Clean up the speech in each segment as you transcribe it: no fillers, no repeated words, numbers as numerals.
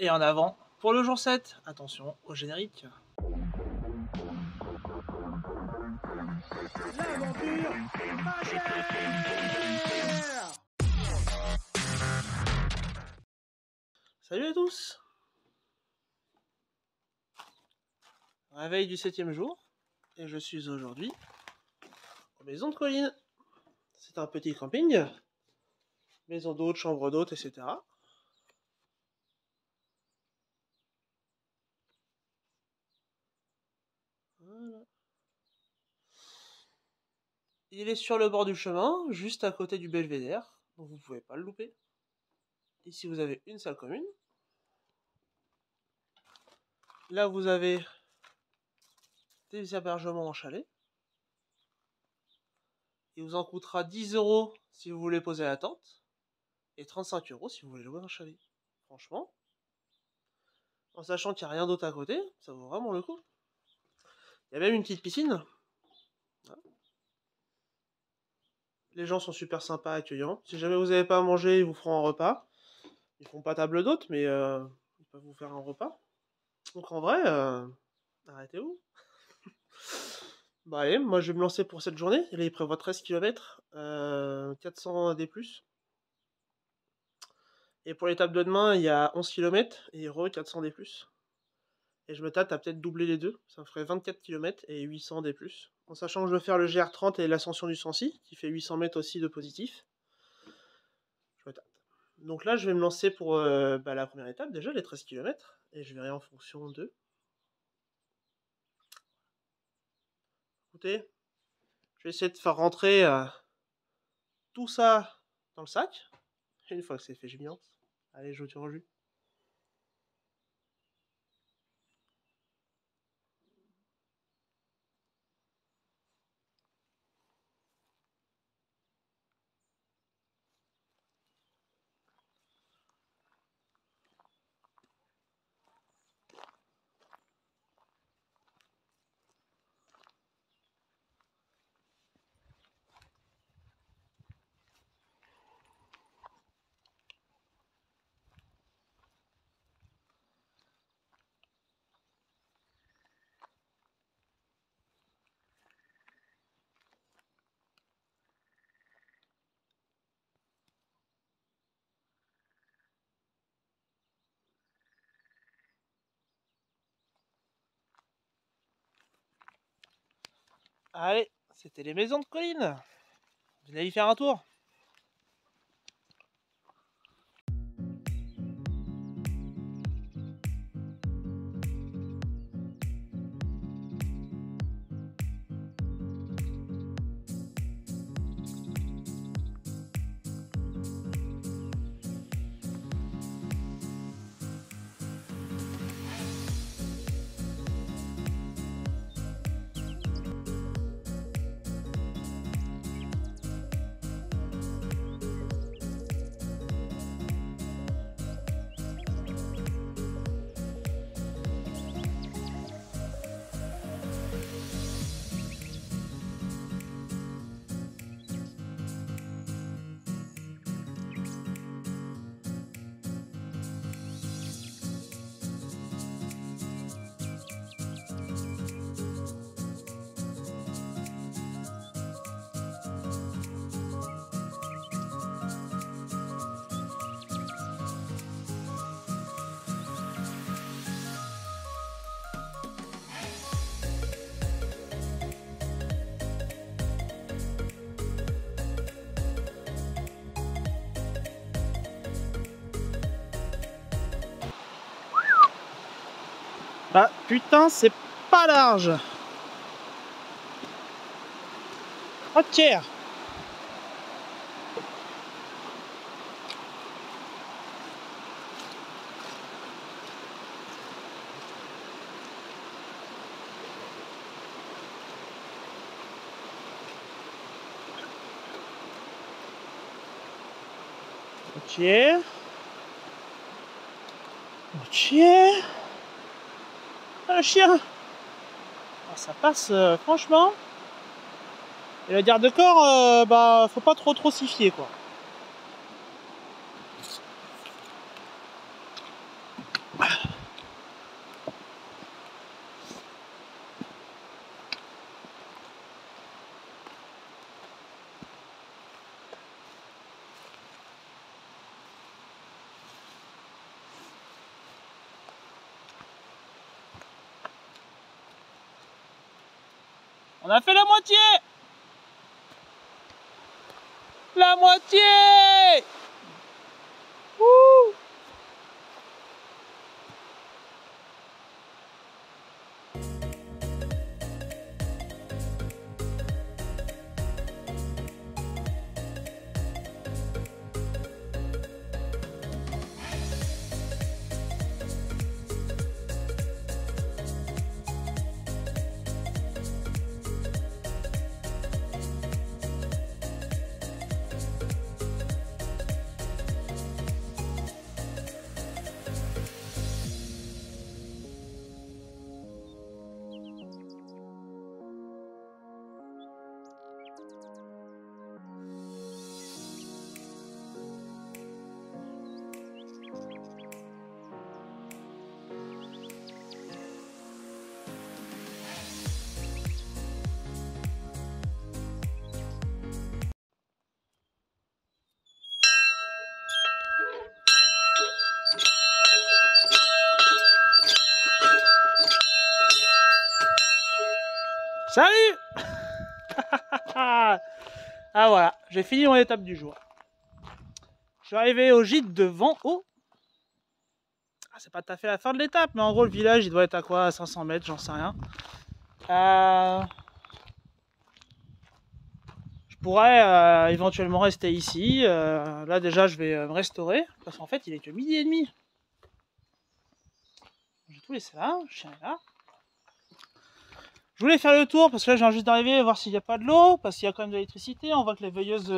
Et en avant pour le jour 7. Attention au générique. L'aventure pas chère. Salut à tous. Réveil du 7e jour. Et je suis aujourd'hui aux Maisons de Colline. C'est un petit camping. Maison d'hôtes, chambre d'hôtes, etc. Voilà. Il est sur le bord du chemin, juste à côté du belvédère, donc vous ne pouvez pas le louper. Ici vous avez une salle commune. Là vous avez des hébergements en chalet. Il vous en coûtera 10 € si vous voulez poser la tente, et 35 € si vous voulez louer un chalet. Franchement, en sachant qu'il n'y a rien d'autre à côté, ça vaut vraiment le coup. Il y a même une petite piscine. Les gens sont super sympas, accueillants. Si jamais vous n'avez pas à manger, ils vous feront un repas. Ils font pas table d'hôte, mais ils peuvent vous faire un repas. Donc en vrai, arrêtez-vous. Bah allez, moi je vais me lancer pour cette journée. Là, il prévoit 13 km, 400 D+. Et pour l'étape de demain, il y a 11 km et 400 D+. Et je me tâte à peut-être doubler les deux. Ça me ferait 24 km et 800 D+. En sachant que je veux faire le GR30 et l'ascension du Sancy, qui fait 800 mètres aussi de positif. Je me tâte. Donc là, je vais me lancer pour la première étape, déjà, les 13 km. Et je verrai en fonction de... Écoutez, je vais essayer de faire rentrer tout ça dans le sac. Et une fois que c'est fait, je m'y lance. Allez, je vous tiens au jus. Allez, c'était les Maisons de Colline. Venez y faire un tour. Ah putain, c'est pas large. Ok. Ok. Ok. Ah, le chien. Ah, ça passe franchement. Et la garde de corps, bah faut pas trop s'y fier quoi. On a fait la moitié! La moitié! Wouh! Salut! Ah voilà, j'ai fini mon étape du jour. Je suis arrivé au gîte de Vent-Haut. Ah, c'est pas tout à fait la fin de l'étape, mais en gros le village il doit être à quoi? À 500 mètres, j'en sais rien. Je pourrais éventuellement rester ici. Là déjà je vais me restaurer, parce qu'en fait il est que 12h30. J'ai tout laissé là, le chien est là. Je voulais faire le tour parce que là je viens juste d'arriver, voir s'il n'y a pas de l'eau, parce qu'il y a quand même de l'électricité. On voit que les veilleuses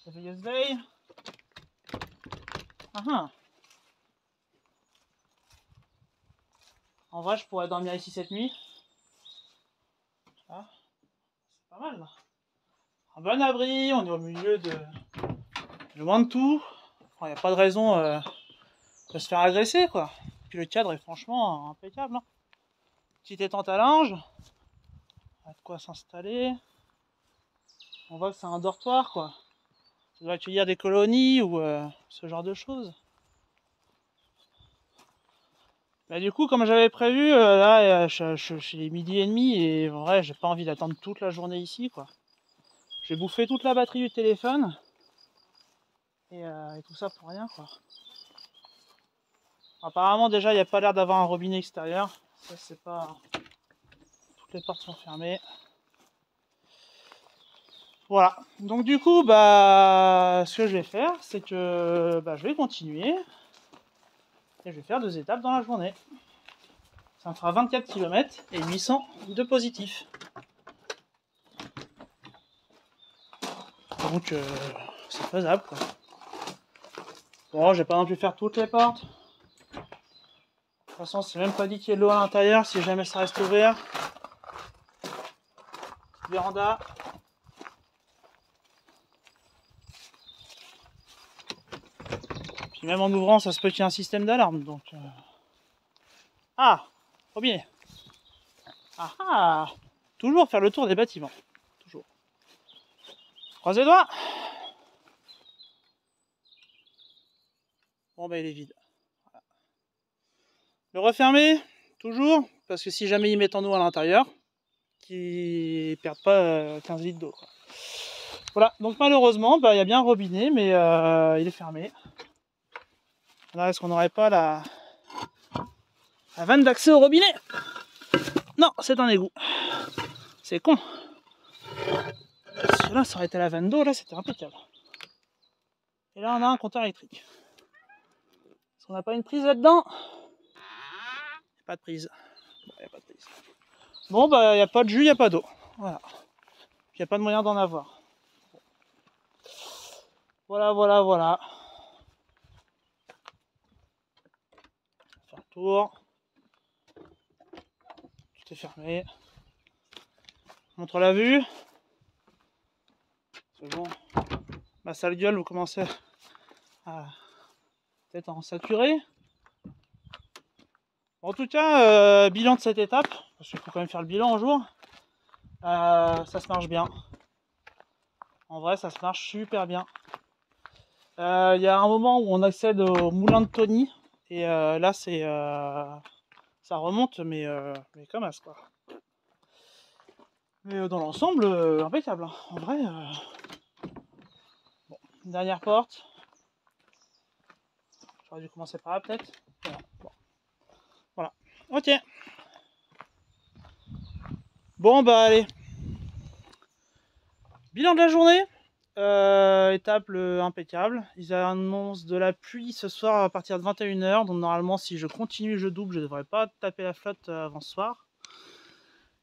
veillent. En vrai, je pourrais dormir ici cette nuit. Ah, c'est pas mal là. Un bon abri, on est au milieu de loin de tout. Il n'y a pas de raison de se faire agresser quoi. Puis le cadre est franchement impeccable. Hein. Petite étente à linge. On a de quoi s'installer. On voit que c'est un dortoir quoi. Ça doit accueillir des colonies ou ce genre de choses. Bah, du coup, comme j'avais prévu, là, je suis les 12h30 et en vrai, j'ai pas envie d'attendre toute la journée ici, quoi. J'ai bouffé toute la batterie du téléphone et tout ça pour rien, quoi. Apparemment, déjà, il n'y a pas l'air d'avoir un robinet extérieur. Ça, c'est pas. Toutes les portes sont fermées. Voilà. Donc, du coup, bah, ce que je vais faire, c'est que bah, je vais continuer et je vais faire 2 étapes dans la journée. Ça me fera 24 km et 800 de positif. Donc c'est faisable quoi. Bon, je vais pas non plus faire toutes les portes. De toute façon, c'est même pas dit qu'il y ait de l'eau à l'intérieur si jamais ça reste ouvert. Véranda. Puis même en ouvrant, ça se peut qu'il y ait un système d'alarme. Donc ah, robinet. Ah ah, toujours faire le tour des bâtiments. Toujours. Croisez les doigts. Bon bah il est vide. Voilà. Le refermer, toujours, parce que si jamais ils mettent en eau à l'intérieur, qu'ils perdent pas 15 litres d'eau. Voilà, donc malheureusement, bah, y a bien un robinet, mais il est fermé. Là, est-ce qu'on n'aurait pas la vanne d'accès au robinet? Non, c'est un égout. C'est con. Parce que là, ça aurait été la vanne d'eau, là, c'était impeccable. Et là, on a un compteur électrique. Est-ce qu'on n'a pas une prise là-dedans? Pas de prise. Bon, y a pas de prise. Bon, bah, il n'y a pas de jus, il n'y a pas d'eau. Voilà. Il n'y a pas de moyen d'en avoir. Voilà, voilà, voilà. Faire le tour. Tout est fermé. Montre la vue. C'est bon. Ma sale gueule, vous commencez à peut-être en saturer. En tout cas, bilan de cette étape, parce qu'il faut quand même faire le bilan un jour. Ça se marche bien. En vrai, ça se marche super bien. Il y a un moment où on accède au moulin de Tony, et là, c'est ça remonte, mais comme as quoi. Mais dans l'ensemble, impeccable. Hein. En vrai, bon, une dernière porte. J'aurais dû commencer par là peut-être. Voilà. Bon. Voilà. Ok. Bon bah allez. Bilan de la journée. Étape impeccable. Ils annoncent de la pluie ce soir à partir de 21 h. Donc normalement si je continue, je double, je devrais pas taper la flotte avant ce soir.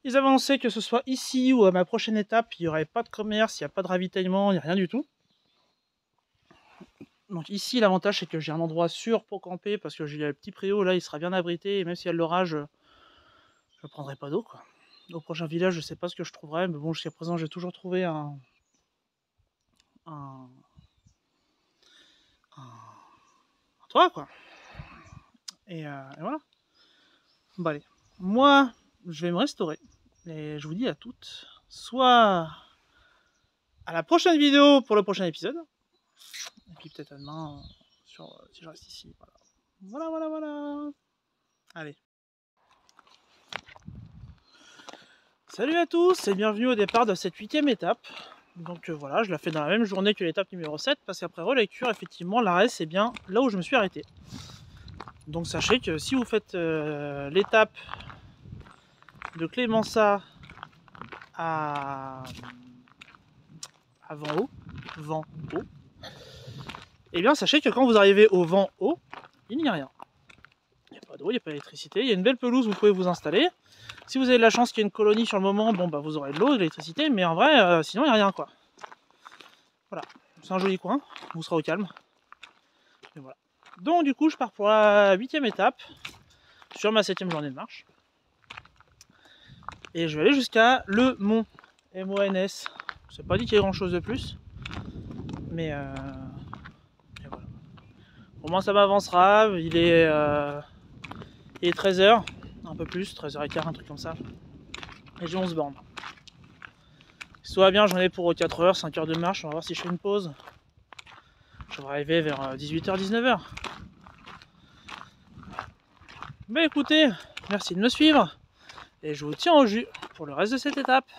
Ils avaient annoncé que ce soit ici ou à ma prochaine étape, il n'y aurait pas de commerce, il n'y a pas de ravitaillement, il n'y a rien du tout. Donc ici, l'avantage, c'est que j'ai un endroit sûr pour camper, parce que j'ai le petit préau, là, il sera bien abrité, et même s'il y a de l'orage, je ne prendrai pas d'eau, quoi. Au prochain village, je sais pas ce que je trouverai, mais bon, jusqu'à présent, j'ai toujours trouvé un toit, quoi. Et voilà. Bon, allez. Moi, je vais me restaurer. Et je vous dis à toutes, soit à la prochaine vidéo pour le prochain épisode, et puis peut-être à demain, si je reste ici, voilà. Voilà. Allez. Salut à tous et bienvenue au départ de cette 8e étape. Donc voilà, je la fais dans la même journée que l'étape numéro 7 parce qu'après relecture, effectivement, l'arrêt c'est bien là où je me suis arrêté. Donc sachez que si vous faites l'étape de Clémençat à vent haut, et bien sachez que quand vous arrivez au vent haut, il n'y a rien. Il n'y a pas d'eau, il n'y a pas d'électricité, il y a une belle pelouse où vous pouvez vous installer. Si vous avez de la chance qu'il y ait une colonie sur le moment, bon bah vous aurez de l'eau, de l'électricité, mais en vrai, sinon il n'y a rien quoi. Voilà, c'est un joli coin, vous serez au calme. Et voilà. Donc du coup je pars pour la 8e étape sur ma 7e journée de marche. Et je vais aller jusqu'à le Mont, M-O-N-S. C'est pas dit qu'il y ait grand chose de plus. Mais voilà. Au moins ça m'avancera, il est 13 h, un peu plus, 13 h 15, un truc comme ça. Et j'ai 11 bornes. Si tout va bien, j'en ai pour 4 h, 5 h de marche, on va voir si je fais une pause. Je devrais arriver vers 18 h, 19 h. Bah écoutez, merci de me suivre. Et je vous tiens au jus pour le reste de cette étape.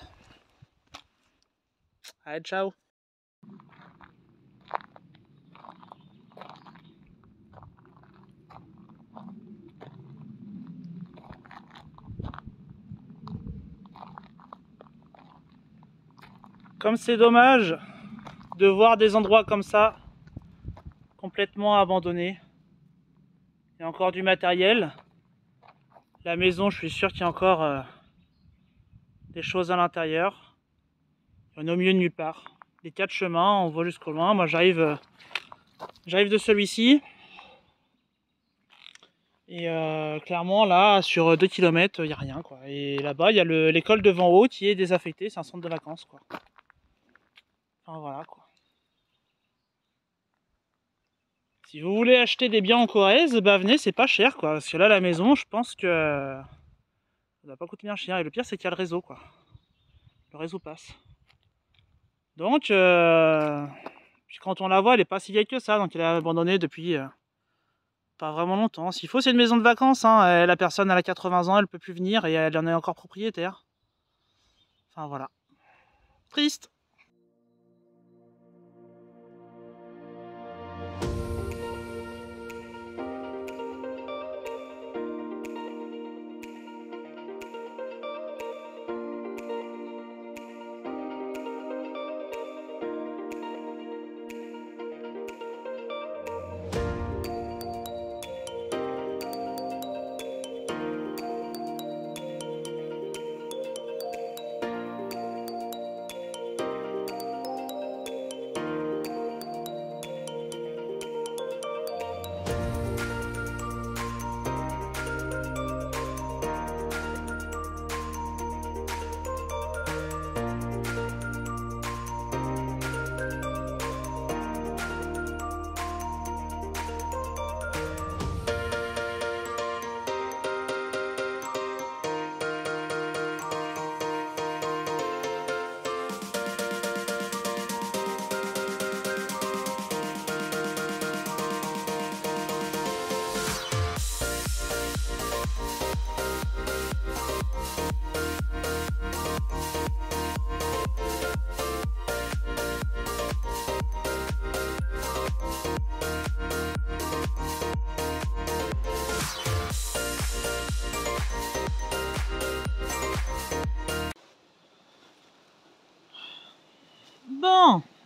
Allez, ciao! Comme c'est dommage de voir des endroits comme ça complètement abandonnés. Il y a encore du matériel. La maison, je suis sûr qu'il y a encore des choses à l'intérieur. Il y en a au milieu de nulle part. Les 4 chemins, on voit jusqu'au loin. Moi j'arrive de celui-ci. Et clairement là, sur 2 km, il n'y a rien quoi. Et là-bas, il y a l'école de Vent-Haut qui est désaffectée, c'est un centre de vacances quoi. Enfin voilà quoi. Si vous voulez acheter des biens en Corrèze, bah venez, c'est pas cher quoi. Parce que là, la maison, je pense que ça va pas coûter bien cher. Et le pire, c'est qu'il y a le réseau quoi. Le réseau passe. Donc, puis quand on la voit, elle est pas si vieille que ça. Donc elle est abandonnée depuis pas vraiment longtemps. S'il faut, c'est une maison de vacances. Hein. La personne, elle a 80 ans, elle peut plus venir et elle en est encore propriétaire. Enfin voilà. Triste.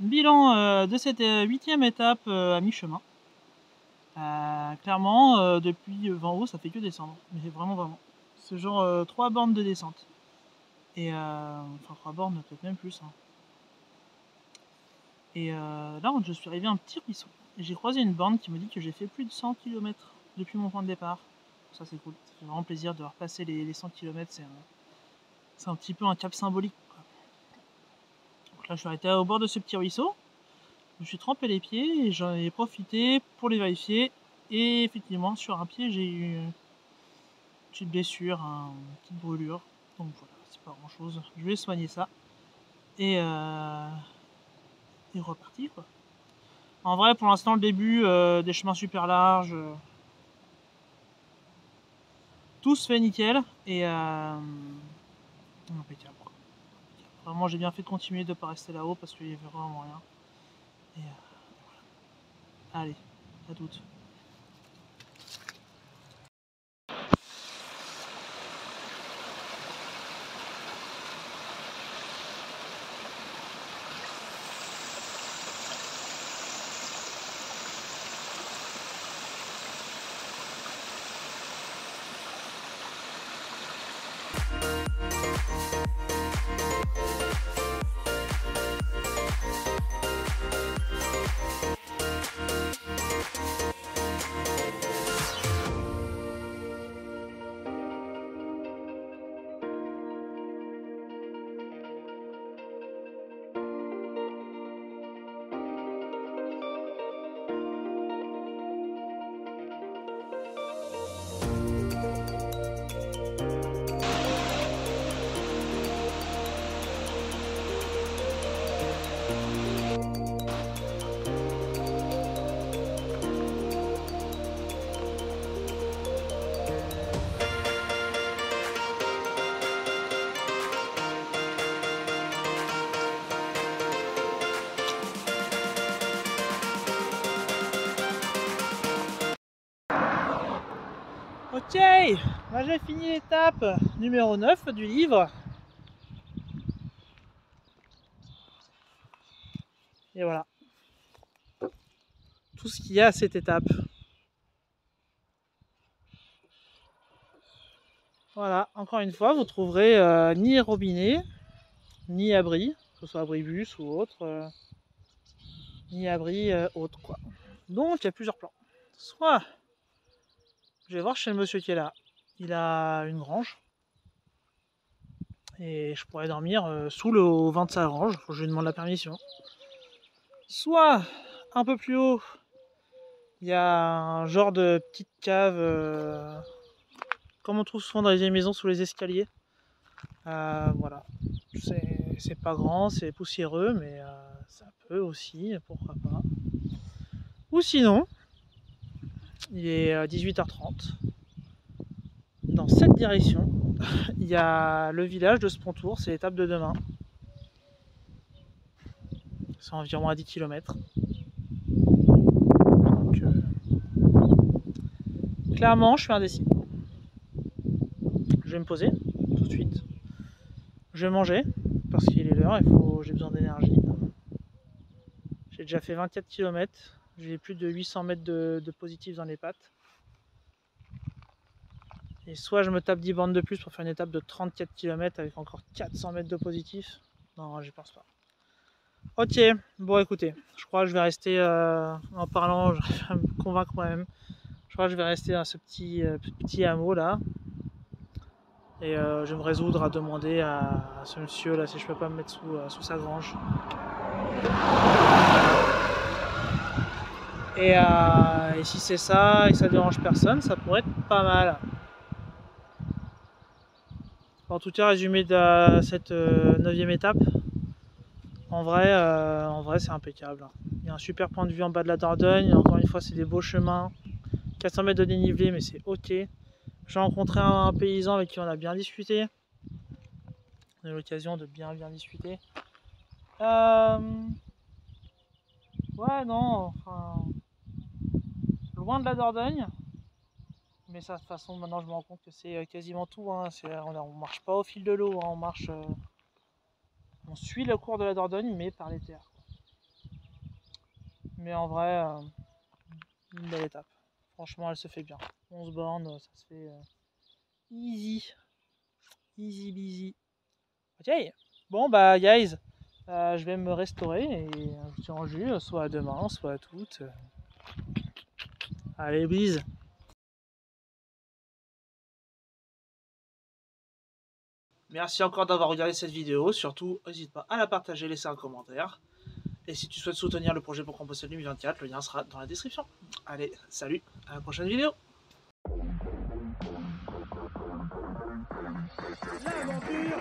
Bilan de cette 8e étape à mi-chemin. Clairement, depuis Vanneau, ça fait que descendre. Mais vraiment. C'est genre 3 bornes de descente. Et enfin 3 bornes, peut-être même plus. Hein. Et là, je suis arrivé à un petit ruisseau. Et j'ai croisé une borne qui me dit que j'ai fait plus de 100 km depuis mon point de départ. Ça, c'est cool. Ça fait vraiment plaisir de repasser les 100 km. C'est un petit peu un cap symbolique. Quoi. Donc là, je suis arrêté au bord de ce petit ruisseau. Je me suis trempé les pieds et j'en ai profité pour les vérifier. Et effectivement, sur un pied, j'ai eu une petite blessure, une petite brûlure. Donc voilà, c'est pas grand chose. Je vais soigner ça. Et reparti quoi. En vrai, pour l'instant, le début des chemins super larges, tout se fait nickel et impeccable. Vraiment, j'ai bien fait de continuer de ne pas rester là-haut parce qu'il n'y avait vraiment rien. Et voilà. Allez, à toutes. Ok, là j'ai fini l'étape numéro 9 du livre. Et voilà. Tout ce qu'il y a à cette étape. Voilà, encore une fois, vous trouverez ni robinet, ni abri, que ce soit abribus ou autre, ni abri autre quoi. Donc il y a plusieurs plans. Soit, je vais voir chez le monsieur qui est là, il a une grange, et je pourrais dormir sous le vent de sa grange, faut que je lui demande la permission. Soit, un peu plus haut, il y a un genre de petite cave, comme on trouve souvent dans les vieilles maisons sous les escaliers. Voilà, c'est pas grand, c'est poussiéreux, mais ça peut aussi, pourquoi pas. Ou sinon, il est 18h30. Dans cette direction, il y a le village de Spontour, c'est l'étape de demain. C'est environ à 10 km. Donc, clairement, je suis indécis. Je vais me poser tout de suite. Je vais manger parce qu'il est l'heure, j'ai besoin d'énergie. J'ai déjà fait 24 km, j'ai plus de 800 mètres de positif dans les pattes. Et soit je me tape 10 bornes de plus pour faire une étape de 34 km avec encore 400 mètres de positif. Non, j'y pense pas. Ok, bon écoutez, je crois que je vais rester, en parlant, je vais me convaincre moi-même. Je crois que je vais rester dans ce petit hameau là. Et je vais me résoudre à demander à ce monsieur là si je peux pas me mettre sous sa grange. Et si c'est ça et que ça dérange personne, ça pourrait être pas mal. En tout cas, résumé de cette 9e étape, en vrai c'est impeccable. Il y a un super point de vue en bas de la Dordogne, encore une fois c'est des beaux chemins, 400 mètres de dénivelé mais c'est ok. J'ai rencontré un paysan avec qui on a bien discuté, on a eu l'occasion de bien discuter. Ouais non, enfin, loin de la Dordogne, mais ça de toute façon maintenant je me rends compte que c'est quasiment tout, hein. On marche pas au fil de l'eau, hein. On suit le cours de la Dordogne mais par les terres. Mais en vrai, une belle étape. Franchement, elle se fait bien. 11 bornes, ça se fait easy. Easy busy. Ok. Bon, bah, guys, je vais me restaurer et je vous tiens en jus, soit à demain, soit à toutes. Allez, bise. Merci encore d'avoir regardé cette vidéo. Surtout, n'hésite pas à la partager, laisser un commentaire. Et si tu souhaites soutenir le projet pour composter 2024, le lien sera dans la description. Allez, salut, à la prochaine vidéo. L'aventure